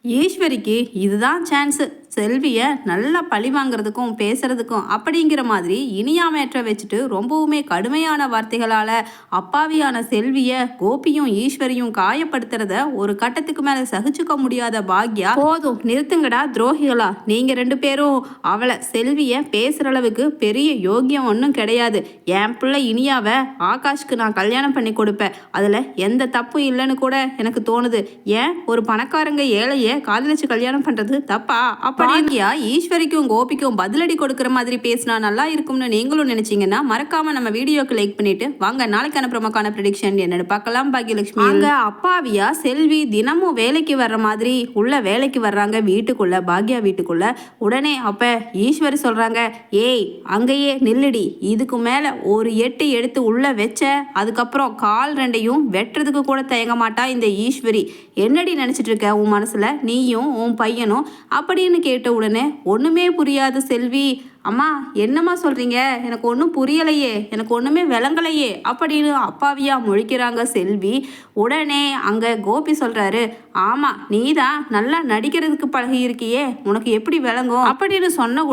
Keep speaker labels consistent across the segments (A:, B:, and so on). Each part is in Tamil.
A: ஈஸ்வரிக்கு இதுதான் சான்ஸு. செல்வியை நல்லா பழி வாங்குறதுக்கும் பேசுறதுக்கும் அப்படிங்கிற மாதிரி இனியாமேற்ற வச்சுட்டு ரொம்பவுமே கடுமையான வார்த்தைகளால் அப்பாவியான செல்வியை கோபியும் ஈஸ்வரியும் காயப்படுத்துறத ஒரு கட்டத்துக்கு மேலே சகிச்சுக்க முடியாத பாக்யா, போதும் நிறுத்துங்கடா துரோகிகளா, நீங்கள் ரெண்டு பேரும் அவளை செல்வியை பேசுகிற அளவுக்கு பெரிய யோக்கியம் ஒன்றும் கிடையாது. என் பிள்ளை இனியாவை ஆகாஷ்க்கு நான் கல்யாணம் பண்ணி கொடுப்பேன், அதில் எந்த தப்பும் இல்லைன்னு கூட எனக்கு தோணுது. ஏன் ஒரு பணக்காரங்க ஏழையை காதலிச்சு கல்யாணம் பண்றது தப்பா? அப்படியா ஈஸ்வரிக்கும் கோபிக்கும் பதிலடி கொடுக்கிற மாதிரி பேசினா நல்லா இருக்கும்னு நீங்களும் நினைச்சீங்கன்னா மறக்காம நம்ம வீடியோக்கு லைக் பண்ணிட்டு வாங்க நாளைக்கான பிரமுகான ப்ரெடிக்ஷன் என்னன்னு பார்க்கலாம். பாக்யலட்சுமி அங்க அப்பாவியா செல்வி தினமும் வேலைக்கு வர்ற மாதிரி உள்ள வேலைக்கு வர்றாங்க வீட்டுக்குள்ள, பாக்யா வீட்டுக்குள்ள. உடனே அப்ப ஈஸ்வரி சொல்றாங்க, ஏய் அங்கேயே நில்லுடி, இதுக்கு மேல ஒரு எட்டு எடுத்து உள்ள வச்ச அதுக்கப்புறம் கால் ரெண்டையும் வெட்டுறதுக்கு கூட தயங்க மாட்டா இந்த ஈஸ்வரி. என்னடி நினைச்சிட்டு இருக்க உன் மனசுல, நீயும் உன் பையனும் அப்படின்னு கேட்ட உடனே ஒன்றுமே புரியாது செல்வி. அம்மா என்னம்மா சொல்கிறீங்க, எனக்கு ஒன்றும் புரியலையே, எனக்கு ஒன்றுமே விளங்கலையே அப்படின்னு அப்பாவியா முழிக்கிறாங்க செல்வி. உடனே அங்கே கோபி சொல்கிறாரு, ஆமாம் நீ தான் நல்லா நடிக்கிறதுக்கு பழகி இருக்கியே, உனக்கு எப்படி விளங்கும் அப்படின்னு சொன்ன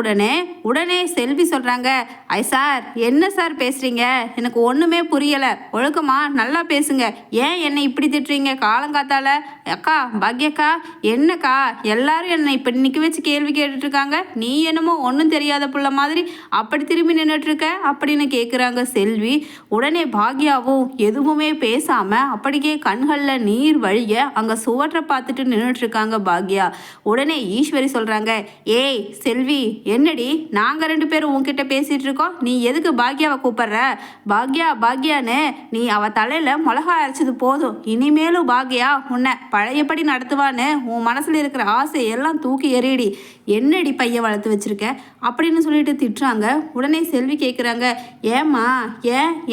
A: உடனே செல்வி சொல்கிறாங்க, ஐ சார் என்ன சார் பேசுகிறீங்க, எனக்கு ஒன்றுமே புரியலை, ஒழுக்கமா நல்லா பேசுங்க, ஏன் என்னை இப்படி திட்டுறீங்க காலங்காத்தால? அக்கா பாக்யக்கா என்னக்கா எல்லாரும் என்னை இப்போ இன்னைக்கு வச்சு கேள்வி கேட்டுட்ருக்காங்க, நீ என்னமோ ஒன்றும் தெரியாத புள்ள மாதிரி அப்படி திரும்பி நின்றுட்டுருக்க அப்படின்னு கேட்குறாங்க செல்வி. உடனே பாக்யாவும் எதுவுமே பேசாமல் அப்படியே கண்களில் நீர் வழிய அங்கே சுவற்றை பார்த்துட்டு நின்றுட்டுருக்காங்க பாக்யா. உடனே ஈஸ்வரி சொல்கிறாங்க, ஏய் செல்வி என்னடி நாங்கள் ரெண்டு பேரும் உன்கிட்ட பேசிகிட்டு இருக்கோம், நீ எதுக்கு பாக்யாவை கூப்பிட்ற? பாக்யான்னு நீ அவள் தலையில் மிளகா அரைச்சது போதும், இனிமேலும் பாக்யா உன்னை பழையபடி நடத்துவான்னு உன் மனசில் இருக்கிற ஆசை எல்லாம் தூக்கி எறியடி, என்னடி பையன் வளர்த்து வச்சிருக்க அப்படின்னு சொல்லிட்டு திட்டுறாங்க. உடனே செல்வி கேட்குறாங்க, ஏம்மா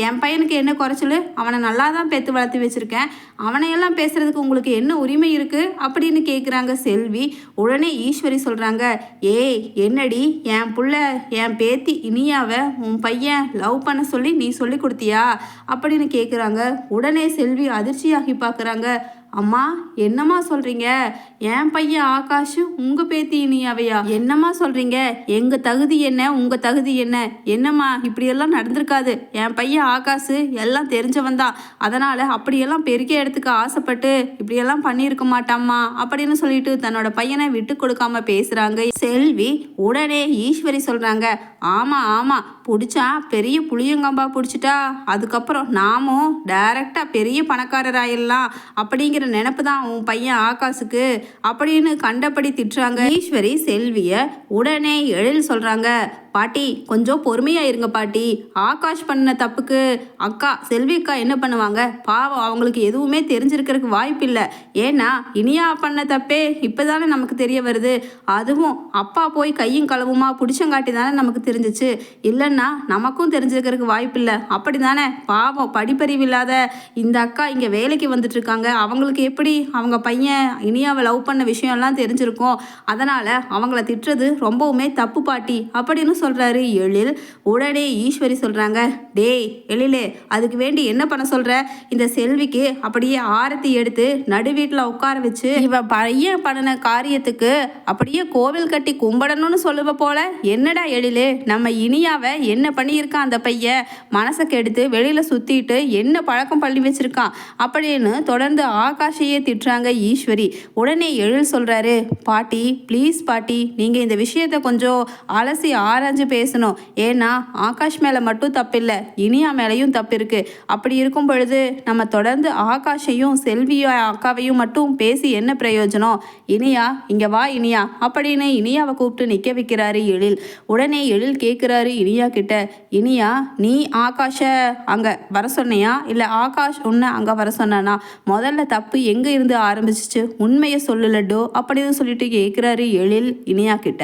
A: என் பையனுக்கு என்ன குறைச்சல், அவனை நல்லா தான் பெற்று வளர்த்து வச்சுருக்கேன், அவனையெல்லாம் பேசுகிறதுக்கு உங்களுக்கு என்ன உரிமை இருக்குது அப்படின்னு கேட்குறாங்க செல்வி. உடனே ஈஸ்வரி சொல்கிறாங்க, ஏய் என்னடி என் புள்ள என் பேத்தி இனியாவை உன் பையன் லவ் பண்ண சொல்லி நீ சொல்லி கொடுத்தியா அப்படின்னு கேட்குறாங்க. உடனே செல்வி அதிர்ச்சியாகி பார்க்குறாங்க, அம்மா என்னம்மா சொல்கிறீங்க, என் பையன் ஆகாஷ் உங்கள் பேத்தி இனியாவையா, என்னம்மா சொல்கிறீங்க, எங்கள் தகுதி என்ன உங்கள் தகுதி என்ன, என்னம்மா இப்படியெல்லாம் நடந்திருக்காது, என் பையன் ஆகாஷ் எல்லாம் தெரிஞ்சவன் தான், அதனால் அப்படியெல்லாம் பெருக்கிய இடத்துக்கு ஆசைப்பட்டு இப்படியெல்லாம் பண்ணியிருக்க மாட்டாம்மா அப்படின்னு சொல்லிட்டு தன்னோட பையனை விட்டு கொடுக்காம பேசுகிறாங்க செல்வி. உடனே ஈஸ்வரி சொல்கிறாங்க, ஆமாம் பிடிச்சா பெரிய புளியங்கம்பா பிடிச்சிட்டா அதுக்கப்புறம் நாமும் டைரக்டாக பெரிய பணக்காரராயிடலாம் அப்படிங்கிற நினப்பு தான் உன் பையன் ஆகாஷுக்கு அப்படின்னு கண்டபடி திட்டுறாங்க ஈஸ்வரி செல்வியை. உடனே எழில் சொல்கிறாங்க, பாட்டி கொஞ்சம் பொறுமையாக இருங்க பாட்டி, ஆகாஷ் பண்ண தப்புக்கு அக்கா செல்வி அக்கா என்ன பண்ணுவாங்க, பாவம் அவங்களுக்கு எதுவுமே தெரிஞ்சிருக்கிறதுக்கு வாய்ப்பு இல்லை, ஏன்னா இனியா பண்ண தப்பே இப்போ தானே நமக்கு தெரிய வருது, அதுவும் அப்பா போய் கையும் களவுமா பிடிச்சங்காட்டி தானே நமக்கு தெரிஞ்சிச்சு, இல்லைன்னா நமக்கும் தெரிஞ்சிருக்கிறதுக்கு வாய்ப்பு இல்லை, அப்படி தானே, பாவம் படிப்பறிவு இல்லாத இந்த அக்கா இங்கே வேலைக்கு வந்துட்டுருக்காங்க, அவங்களுக்கு எப்படி அவங்க பையன் இனியாவை லவ் பண்ண விஷயம்லாம் தெரிஞ்சிருக்கும், அதனால் அவங்கள திட்டுறது ரொம்பவுமே தப்பு பாட்டி அப்படின்னு சொல்கிறாரு எழில். உடனே ஈஸ்வரி சொல்கிறாங்க, டேய் எழிலே அதுக்கு வேண்டி என்ன பண்ண சொல்கிற, இந்த செல்விக்கு அப்படியே ஆரத்தி எடுத்து நடு வீட்டில் உட்கார வச்சு இவ பையன் பண்ணின காரியத்துக்கு அப்படியே கோவில் கட்டி கும்பிடணும்னு சொல்லுவ போல, என்னடா எழிலே நம்ம இனியாவை என்ன பண்ணியிருக்கான் அந்த பையன், மனசை கெடுத்து வெளியில் சுற்றிட்டு என்ன பழக்கம் பண்ணி வச்சிருக்கான் அப்படின்னு தொடர்ந்து ஆகாஷையே திட்டுறாங்க ஈஸ்வரி. உடனே எழில் சொல்கிறாரு, பாட்டி ப்ளீஸ் பாட்டி நீங்கள் இந்த விஷயத்தை கொஞ்சம் அலசி ஆராய்ச்சி பேசணும், ஏன்னா ஆகாஷ் மேலே மட்டும் தப்பில்லை இனியா மேலேயும் தப்பு இருக்கு, அப்படி இருக்கும் பொழுது நம்ம தொடர்ந்து ஆகாஷையும் செல்வியோ அக்காவையும் மட்டும் பேசி என்ன பிரயோஜனம், இனியா இங்கே வா இனியா அப்படின்னு இனியாவை கூப்பிட்டு நிற்க வைக்கிறாரு எழில். உடனே எழில் கேட்குறாரு இனியா கிட்ட, இனியா நீ ஆகாஷை அங்கே வர சொன்னியா இல்லை ஆகாஷ் உன்னை அங்கே வர சொன்னானா, முதல்ல தப்பு எங்கே இருந்து ஆரம்பிச்சிச்சு உண்மையை சொல்லலடோ அப்படின்னு சொல்லிட்டு கேட்குறாரு எழில் இனியா கிட்ட.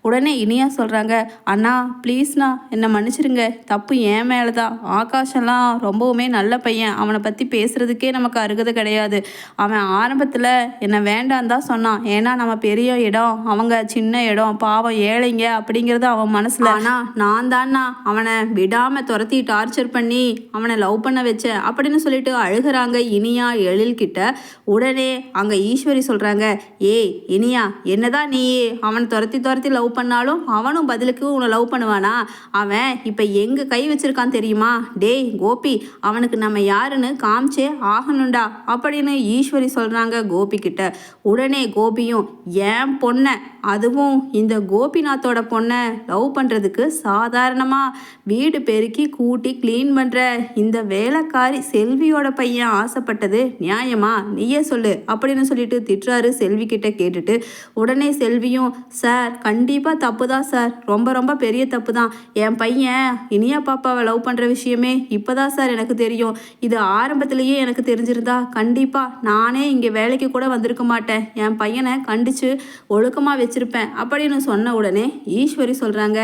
A: உடனே இனியா சொல்கிறாங்க, அண்ணா ப்ளீஸ்ண்ணா என்னை மன்னிச்சிருங்க, தப்பு என் மேலே தான். ஆகாஷெல்லாம் ரொம்பவுமே நல்ல பையன், அவனை பற்றி பேசுகிறதுக்கே நமக்கு அருகதை கிடையாது. அவன் ஆரம்பத்தில் என்னை வேண்டான்னு தான் சொன்னான். ஏன்னா நம்ம பெரிய இடம், அவங்க சின்ன இடம், பாவம் ஏழைங்க அப்படிங்கிறது அவன் மனசில். ஆனால் நான் தான்னா அவனை விடாமல் துரத்தி டார்ச்சர் பண்ணி அவனை லவ் பண்ண வச்சேன் அப்படின்னு சொல்லிட்டு அழுகிறாங்க இனியா எழில்கிட்ட. உடனே அங்கே ஈஸ்வரி சொல்கிறாங்க, ஏய் இனியா, என்னதான் நீ அவனை துரத்தி லவ் பண்ணாலும் அவனும் பதிலுக்கு உன்னை லவ் பண்ணுவானா? அவன் இப்போ எங்கே கை வச்சிருக்கான் தெரியுமா? டேய் கோபி, அவனுக்கு நம்ம யாருன்னு காமிச்சே ஆகணும்டா அப்படின்னு ஈஸ்வரி சொல்கிறாங்க கோபி கிட்ட. உடனே கோபியும், ஏன் பொண்ணை, அதுவும் இந்த கோபிநாத்தோட பொண்ணை லவ் பண்ணுறதுக்கு சாதாரணமாக வீடு பெருக்கி கூட்டி க்ளீன் பண்ணுற இந்த வேலைக்காரி செல்வியோட பையன் ஆசைப்பட்டது நியாயமா? நீயே சொல்லு அப்படின்னு சொல்லிட்டு திட்டுறாரு செல்வி கிட்ட. கேட்டுட்டு உடனே செல்வியும், சார் கண்டிப்பாக தப்பு தான் சார், ரொம்ப ரொம்ப பெரிய தப்பு தான். என் பையன் இனியா பாப்பாவை லவ் பண்ணுற விஷயமே இப்போ தான் சார் எனக்கு தெரியும். இது ஆரம்பத்திலேயே எனக்கு தெரிஞ்சிருந்தா கண்டிப்பாக நானே இங்கே வேலைக்கு கூட வந்திருக்க மாட்டேன். என் பையனை கண்டித்து ஒழுக்கமாக வச்சுருப்பேன் அப்படின்னு சொன்ன உடனே ஈஸ்வரி சொல்கிறாங்க,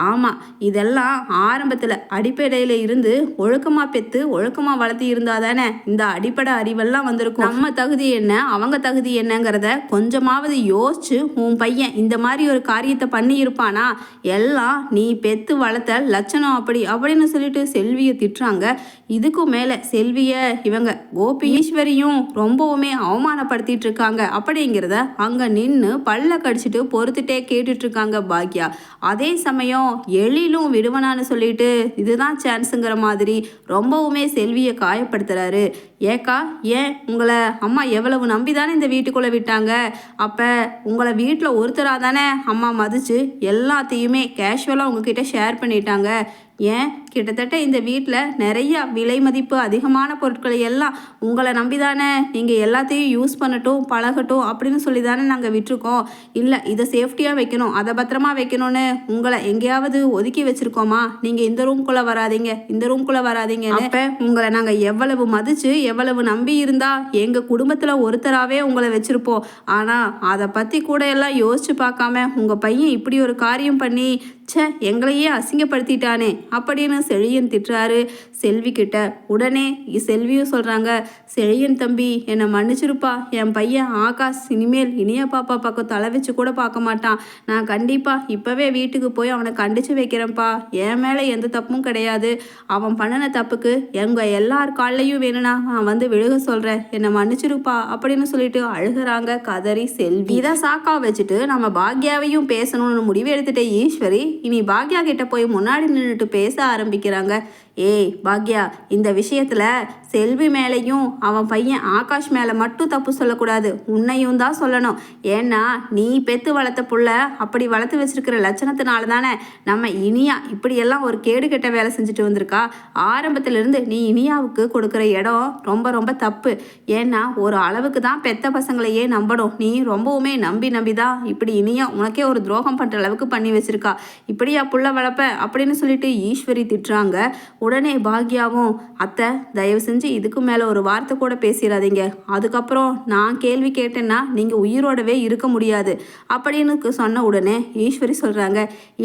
A: ஆமாம், இதெல்லாம் ஆரம்பத்தில் அடிப்படையில் இருந்து ஒழுக்கமாக பெற்று ஒழுக்கமாக வளர்த்தி இருந்தால் தானே இந்த அடிப்படை அறிவெல்லாம் வந்திருக்கும். நம்ம தகுதி என்ன, அவங்க தகுதி என்னங்கிறத கொஞ்சமாவது யோசிச்சு உன் பையன் இந்த மாதிரி ஒரு காரியத்தை பண்ணியிருப்பானா? எல்லாம் நீ பெத்து வளர்த்த லட்சணம் அப்படின்னு சொல்லிட்டு செல்வியை திட்டுறாங்க. இதுக்கும் மேலே செல்வியை இவங்க கோபி ஈஸ்வரியும் ரொம்பவுமே அவமானப்படுத்திட்டு இருக்காங்க. அப்படிங்கிறத அங்கே நின்று பல்ல கடிச்சிட்டு பொறுத்துட்டே கேட்டுட்டு இருக்காங்க பாக்யா. அதே சமயம் எழிலும் விடுவனான்னு சொல்லிட்டு இதுதான் சான்ஸுங்கிற மாதிரி ரொம்பவுமே செல்வியை காயப்படுத்துறாரு. ஏக்கா, ஏன் உங்களை அம்மா எவ்வளவு நம்பி தானே இந்த வீட்டுக்குள்ளே விட்டாங்க? அப்போ உங்களை வீட்டில் ஒருத்தராக தானே அம்மா மதிச்சு எல்லாத்தையுமே கேஷுவலாக உங்ககிட்ட ஷேர் பண்ணிட்டாங்க. ஏன் கிட்டத்தட்ட இந்த வீட்டில் நிறையா விலை மதிப்பு அதிகமான பொருட்களை எல்லாம் உங்களை நம்பி தானே நீங்கள் எல்லாத்தையும் யூஸ் பண்ணட்டும் பழகட்டும் அப்படின்னு சொல்லி தானே நாங்கள் விட்டுருக்கோம். இல்லை, இதை சேஃப்டியாக வைக்கணும், அதை பத்திரமா வைக்கணும்னு உங்களை எங்கேயாவது ஒதுக்கி வச்சுருக்கோமா? நீங்கள் இந்த ரூம்குள்ளே வராதிங்க, இந்த ரூம்குள்ளே வராதிங்க. அப்போ உங்களை நாங்கள் எவ்வளவு மதித்து எவ்வளவு நம்பி இருந்தால் எங்கள் குடும்பத்தில் ஒருத்தராகவே உங்களை வச்சுருப்போம். ஆனால் அதை பற்றி கூட எல்லாம் யோசித்து பார்க்காம உங்கள் பையன் இப்படி ஒரு காரியம் பண்ணி எங்களையே அசிங்கப்படுத்திட்டானே அப்படின்னு செழியன் திட்டுறாரு செல்வி கிட்ட. உடனே செல்வியும் சொல்கிறாங்க, செழியன் தம்பி என்னை மன்னிச்சிருப்பா, என் பையன் ஆகாஷ் இனிமேல் இனியா பாப்பா பக்கம் தலை வச்சு கூட பார்க்க மாட்டான். நான் கண்டிப்பாக இப்போவே வீட்டுக்கு போய் அவனை கண்டித்து வைக்கிறேன்ப்பா. என் மேலே எந்த தப்பும் கிடையாது. அவன் பண்ணின தப்புக்கு எங்கள் எல்லார் காலையும் வேணும்னா நான் வந்து விழுக சொல்கிறேன், என்னை மன்னிச்சிருப்பா அப்படின்னு சொல்லிட்டு அழுகிறாங்க கதறி செல்வி. இதை சாக்கா வச்சுட்டு நம்ம பாக்யாவையும் பேசணும்னு முடிவு எடுத்துகிட்டே ஈஸ்வரி இனி பாக்யா கிட்ட போய் முன்னாடி நின்றுட்டு பேச ஆரம்பிக்கிறாங்க. ஏய் பாக்யா, இந்த விஷயத்தில் செல்வி மேலேயும் அவன் பையன் ஆகாஷ் மேலே மட்டும் தப்பு சொல்லக்கூடாது, உன்னையும் தான் சொல்லணும். ஏன்னா நீ பெற்று வளர்த்த புள்ள அப்படி வளர்த்து வச்சிருக்கிற லட்சணத்தினால தானே நம்ம இனியா இப்படியெல்லாம் ஒரு கேடு கெட்ட வேலை செஞ்சுட்டு வந்திருக்கா. ஆரம்பத்திலிருந்து நீ இனியாவுக்கு கொடுக்குற இடம் ரொம்ப ரொம்ப தப்பு. ஏன்னா ஒரு அளவுக்கு தான் பெத்த பசங்களையே நம்பணும். நீ ரொம்பவுமே நம்பி தான் இப்படி இனியா உனக்கே ஒரு துரோகம் பண்ணுற அளவுக்கு பண்ணி வச்சிருக்கா. இப்படியா புள்ள வளர்ப்ப அப்படின்னு சொல்லிட்டு ஈஸ்வரி திட்டுறாங்க. உடனே பாக்யாவும், அத்தை தயவு செஞ்சு இதுக்கு மேலே ஒரு வார்த்தை கூட பேசிடாதீங்க, அதுக்கப்புறம் நான் கேள்வி கேட்டேன்னா நீங்கள் உயிரோடவே இருக்க முடியாது அப்படின்னு சொன்ன உடனே ஈஸ்வரி சொல்கிறாங்க,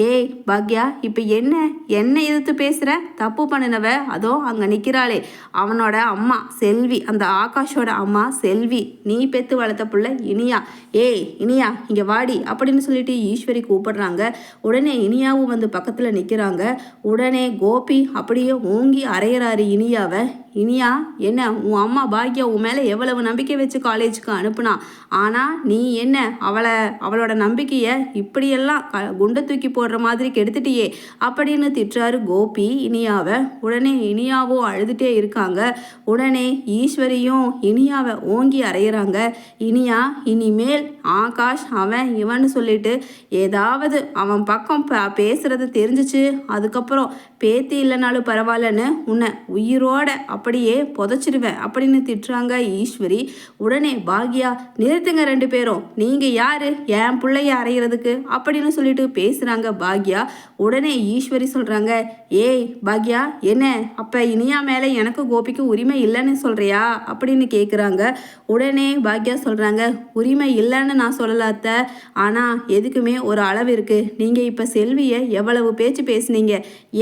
A: ஏய் பாக்யா, இப்போ என்ன எதிர்த்து பேசுகிற? தப்பு பண்ணினவ அதோ அங்கே நிற்கிறாளே, அவனோட அம்மா செல்வி, அந்த ஆகாஷோட அம்மா செல்வி, நீ பெற்று வளர்த்த புள்ள இனியா. ஏய் இனியா இங்கே வாடி அப்படின்னு சொல்லிட்டு ஈஸ்வரி கூப்பிடுறாங்க. உடனே இனியாவும் வந்து பக்கத்தில் நிற்கிறாங்க. உடனே கோபி அப்படியே ஓங்கி அரைகிறாரு இனியாவை. இனியா, என்ன உன் அம்மா பாக்யா உன் மேலே எவ்வளவு நம்பிக்கை வச்சு காலேஜுக்கு அனுப்புனா, ஆனால் நீ என்ன அவளோட நம்பிக்கையை இப்படியெல்லாம் குண்டை தூக்கி போடுற மாதிரி கெடுத்துட்டியே அப்படின்னு திட்டுறாரு கோபி இனியாவை. உடனே இனியாவும் அழுதுகிட்டே இருக்காங்க. உடனே ஈஸ்வரியும் இனியாவை ஓங்கி அறையிறாங்க. இனியா, இனிமேல் ஆகாஷ் அவன் இவன்னு சொல்லிட்டு ஏதாவது அவன் பக்கம் பேசுறது தெரிஞ்சிச்சு, அதுக்கப்புறம் பேத்தி இல்லைனாலும் பரவாயில்லன்னு உன்னை உயிரோட அப்படியே புதைச்சிடுவேன் அப்படின்னு திட்டுறாங்க ஈஸ்வரி. உடனே பாக்யா, நிறுத்துங்க 2 பேரும், நீங்க யாரு என் பிள்ளைய அறையிறதுக்கு அப்படின்னு சொல்லிட்டு பேசுறாங்க பாக்யா. உடனே ஈஸ்வரி சொல்றாங்க, ஏய் பாக்யா, என்ன அப்ப இனியா மேல எனக்கு கோபிக்கு உரிமை இல்லைன்னு சொல்றியா அப்படின்னு கேக்குறாங்க. உடனே பாக்யா சொல்றாங்க, உரிமை இல்லைன்னு நான் சொல்லலாத்த, ஆனா எதுக்குமே ஒரு அளவு இருக்கு. நீங்க இப்ப செல்விய எவ்வளவு பேச்சு பேசுனீங்க,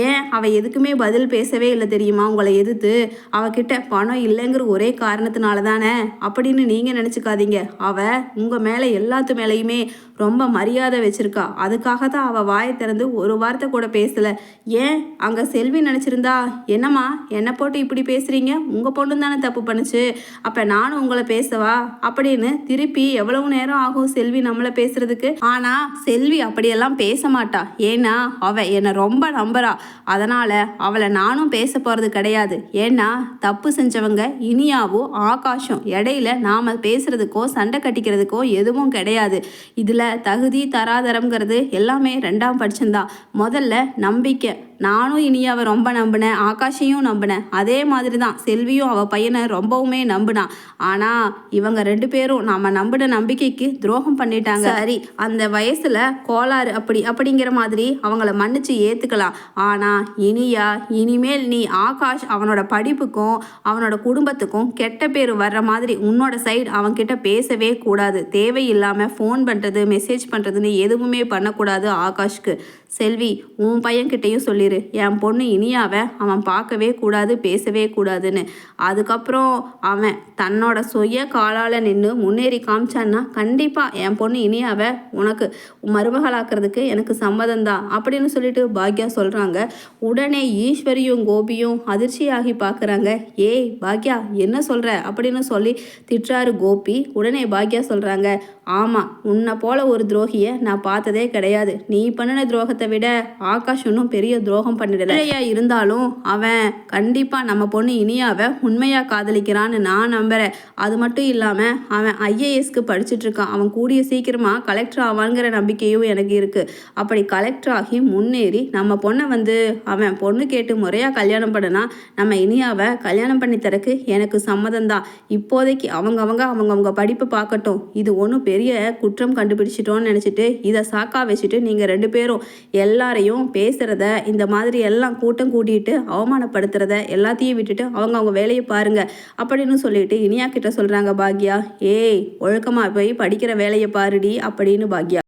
A: ஏன் அவ எதுக்குமே பதில் பேசவே இல்லை தெரியுமா உங்களை எதிர்த்து? அவகிட்ட பணம் இல்லைங்கிற ஒரே காரணத்தினால தானே அப்படின்னு நீங்க நினைச்சுக்காதீங்க. அவ உங்க மேல எல்லாத்து மேலையுமே ரொம்ப மரியாதை வச்சிருக்கா. அதுக்காக தான் அவள் வாயை திறந்து ஒரு வார்த்தை கூட பேசலை. ஏன் அங்கே செல்வி நினச்சிருந்தா, என்னம்மா என்னை போட்டு இப்படி பேசுகிறீங்க, உங்கள் பொண்ணு தானே தப்பு பண்ணுச்சு, அப்போ நானும் உங்களை பேசவா அப்படின்னு திருப்பி எவ்வளவு நேரம் ஆகும் செல்வி நம்மளை பேசுறதுக்கு. ஆனால் செல்வி அப்படியெல்லாம் பேச மாட்டா. ஏன்னா அவள் என்னை ரொம்ப நம்புறா. அதனால் அவளை நானும் பேச போகிறது கிடையாது. ஏன்னா தப்பு செஞ்சவங்க இனியாவோ ஆகாஷும், இடையில நாம் பேசுறதுக்கோ சண்டை கட்டிக்கிறதுக்கோ எதுவும் கிடையாது. இதில் தகுதி தராதரம்ங்கிறது எல்லாமே 2ஆம் பட்சம்தான். முதல்ல நம்பிக்கை. நானும் இனியாவை ரொம்ப நம்பினேன், ஆகாஷையும் நம்பினேன். அதே மாதிரி தான் செல்வியும் அவள் பையனை ரொம்பவுமே நம்பினான். ஆனால் இவங்க 2 பேரும் நாம் நம்பின நம்பிக்கைக்கு துரோகம் பண்ணிட்டாங்க. சரி, அந்த வயசில் கோளாறு அப்படிங்கிற மாதிரி அவங்கள மன்னிச்சு ஏற்றுக்கலாம். ஆனால் இனியா, இனிமேல் நீ ஆகாஷ் அவனோட படிப்புக்கும் அவனோட குடும்பத்துக்கும் கெட்ட பேர் வர்ற மாதிரி உன்னோட சைடு அவன்கிட்ட பேசவே கூடாது. தேவையில்லாமல் ஃபோன் பண்ணுறது மெசேஜ் பண்ணுறதுன்னு எதுவுமே பண்ணக்கூடாது ஆகாஷ்க்கு. செல்வி, உன் பையன்கிட்டையும் சொல்லிடு, என் பொண்ணு இனியாவை அவன் பார்க்கவே கூடாது, பேசவே கூடாதுன்னு. அதுக்கப்புறம் அவன் தன்னோட சுய காலால் நின்று முன்னேறி காமிச்சான்னா கண்டிப்பாக என் பொண்ணு இனியாவை உனக்கு மருமகளாக்குறதுக்கு எனக்கு சம்மதம் தான் அப்படின்னு சொல்லிட்டு பாக்யா சொல்கிறாங்க. உடனே ஈஸ்வரியும் கோபியும் அதிர்ச்சியாகி பார்க்குறாங்க. ஏய் பாக்யா, என்ன சொல்கிற அப்படின்னு சொல்லி திட்டுறாரு கோபி. உடனே பாக்யா சொல்கிறாங்க, ஆமாம், உன்னை போல ஒரு துரோகியை நான் பார்த்ததே கிடையாது. நீ பண்ணின துரோகத்தை விட ஆகாஷ் ஒன்றும் பெரிய துரோகம் பண்ணிடலையா இருந்தாலும் அவன் கண்டிப்பாக நம்ம பொண்ணு இனியாவை உண்மையாக காதலிக்கிறான்னு நான் நம்புகிறேன். அது மட்டும் இல்லாமல் அவன் ஐஏஎஸ்க்கு படிச்சுட்டு இருக்கான். அவன் கூடிய சீக்கிரமாக கலெக்டர் ஆவான்ங்கிற நம்பிக்கையும் எனக்கு இருக்குது. அப்படி கலெக்டர் ஆகி முன்னேறி நம்ம பொண்ணை அவன் பொண்ணு கேட்டு முறையாக கல்யாணம் பண்ணனா நம்ம இனியாவை கல்யாணம் பண்ணி தரக்கு எனக்கு சம்மதம் தான். இப்போதைக்கு அவங்கவுங்க படிப்பை பார்க்கட்டும். இது ஒன்றும் பெரிய குற்றம் கண்டுபிடிச்சிட்டோன்னு நினச்சிட்டு இதை சாக்கா வச்சுட்டு நீங்கள் 2 பேரும் எல்லாரையும் பேசுகிறத, இந்த மாதிரி எல்லாம் கூட்டம் கூட்டிகிட்டு அவமானப்படுத்துறத எல்லாத்தையும் விட்டுட்டு அவங்க வேலையை பாருங்க அப்படின்னு சொல்லிட்டு இனியா கிட்ட சொல்கிறாங்க பாக்யா. ஏய், ஒழுக்கமாக போய் படிக்கிற வேலையை பாருடி அப்படின்னு பாக்யா